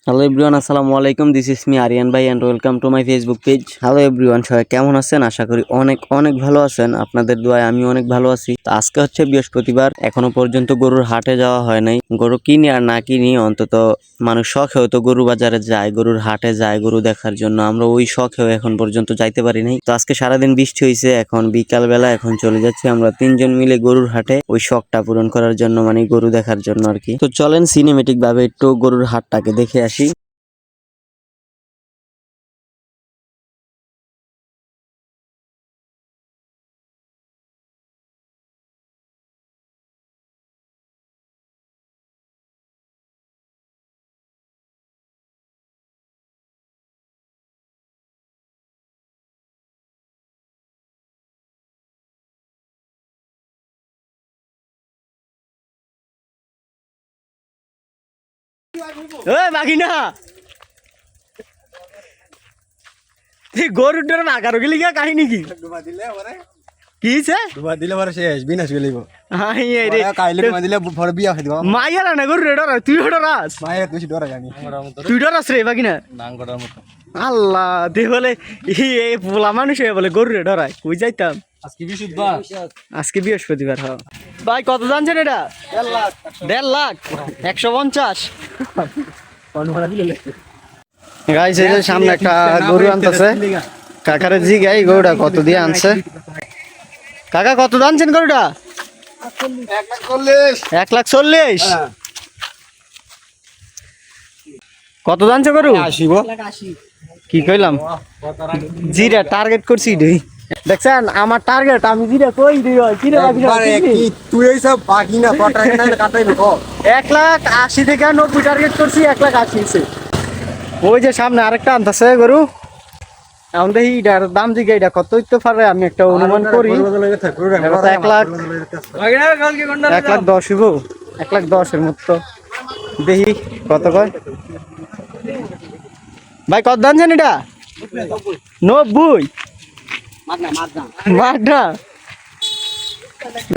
Hello everyone, আসসালামু আলাইকুম। This is me Aryan ভাই and welcome to my Facebook page. Hello everyone, সবাই কেমন আছেন? আশা করি অনেক অনেক ভালো আছেন। আপনাদের দোয়ায় আমি অনেক ভালো আছি। তো আজকে হচ্ছে বৃহস্পতিবার, এখনো পর্যন্ত গরুর হাটে যাওয়া হয় নাই। গরু কিনি আর না কিনি, অন্তত মানুষ শখেও তো গরু বাজারে যায়, গরুর হাটে যায় গরু দেখার জন্য। আমরা ওই শখেও এখন পর্যন্ত যাইতে পারি নাই। তো আজকে সারাদিন বৃষ্টি হয়েছে, এখন বিকাল বেলা, এখন চলে যাচ্ছি আমরা তিনজন মিলে গরুর হাটে ওই শখটা পূরণ করার জন্য, মানে গরু দেখার জন্য আর কি। তো চলেন সিনেমেটিক ভাবে একটু গরুর হাটটাকে দেখে আসি। বাঘিনা গরুর ডর মাকারো গেলি গা কাহিনী কি কি দিলে পরে শেষ বিনাশ গেলিব রে কাইলে ডুবা দিলে পরে বিয়া খাই দিব মাইয়ারা না গরুর ডর তুই ডরাস মাইয়া তুই ডর জানি তুই ডরাস রে বাঘিনা নাঙ্গড়ার মত আল্লাহ দে বলে এই পোলা মানুষ বলে গরুর ডরায় কই যাইতাম আজকে বৃহস্পতিবার। হ্যাঁ ভাই, কত জানছেন এটা? 1.5 লাখ 150। গাইস এই যে সামনে একটা গরু আনতেছে, কাকারে জিগাই গরুটা কত দিয়ে আনছে। কাকা কত জানছেন গরুটা? 1,40,000। কত জানছে গরু? কি কইলাম, জিরা টার্গেট করছি দেখছেন আমার টার্গেট, আমি জিরা কই দিই তুই এই সব বাকি না 1,80,000 থেকে 90 টার্গেট করছি, 1,80,000। ওই যে সামনে আরেকটা আনতেছে গরু, এখন দেখি এটার দাম দিকে এটা কত হইতে পারে, আমি একটা অনুমান করি 1,10,000 হইব, 1,10,000 মতো। দেখি কত কয় ভাই, কত দাম জানি এটা? 90 মাঠা।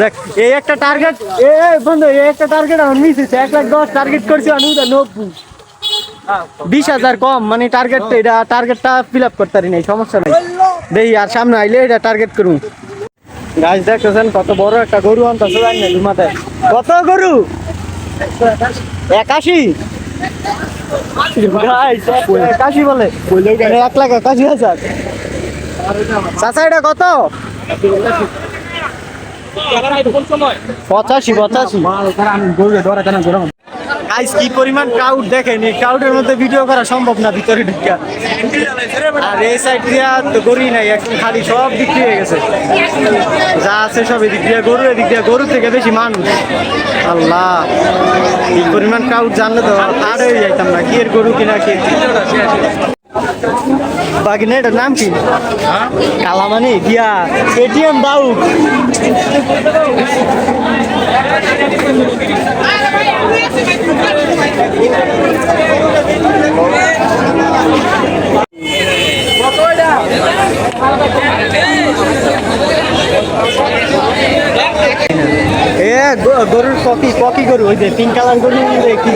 দেখ এই একটা টার্গেট, বন্ধু এই একটা টার্গেট আমার মিস হয়েছে, 1,10,000 টার্গেট করছি, আমি 90 20,000 কম, মানে টার্গেট এটা টার্গেটটা ফিল আপ করতে পারি নাই, সমস্যা নাই। দেখি আর সামনে আইলে এটা টার্গেট করুন। গাছ দেখতেছেন কত বড় একটা গরু আনতেছে, জানি না লুমাতে কত গরু 81 81 বলে 1,81,000। চাচা এটা কত? 85। গাইস কি পরিমাণ ক্রাউড দেখেন, এই ক্রাউডের মধ্যে ভিডিও করা সম্ভব না ভিতরে ঢুকিয়া। আর এই সাইড দিয়া তো গরুই নাই, এখন খালি সব বিক্রি হয়ে গেছে, যা আছে সব এদিক দিয়া গরু, এদিক দিয়া গরু থেকে বেশি মানুষ। আল্লাহ এই পরিমাণ ক্রাউড জানলে তো আর হয়ে যাইতাম না, কি এর গরু কিনা কি। বাগিনা এটার নাম কি? কালামানি দিয়া এটিএম দাও। গরুর ককি গরু, ওই যে পিঙ্ক কালার গরু, কি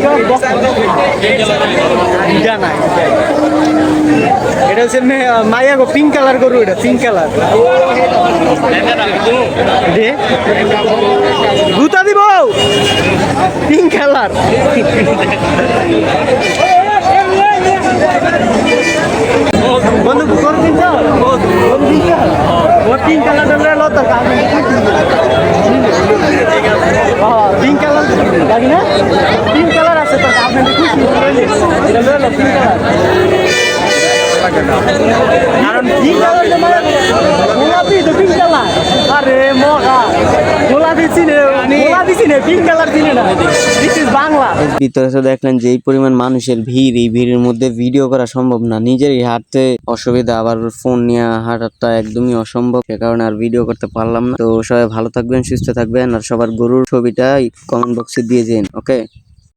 নাই এটা হচ্ছে মাইয়া গো, পিঙ্ক কালার গরু, এটা পিঙ্ক কালার। গুতা দিব পিঙ্ক কালার। বন্ধু গরু কিনছ? পিঙ্ক কালার লত পিঙ্ক কালার জানি না, পিঙ্ক কালার আছে তো আপনাদের খুশি পিঙ্ক কালার, কারণ পিঙ্ক কালার গোলাপি তো পিঙ্ক কালার। আরে মগা গোলাপি চিনে, গোলাপি চিনে, পিঙ্ক কালার চিনে না। This is Bangla. ভিতরে তো দেখলেন যে এই পরিমাণ মানুষের ভিড়, এই ভিড়ের মধ্যে ভিডিও করা সম্ভব না, নিজেরই হাঁটতে অসুবিধা, আবার ফোন নিয়ে হাঁটাটা একদমই অসম্ভব, সে কারণে আর ভিডিও করতে পারলাম না। তো সবাই ভালো থাকবেন, সুস্থ থাকবেন, আর সবার গরুর ছবিটা কমেন্ট বক্সে দিয়ে দিন। ওকে।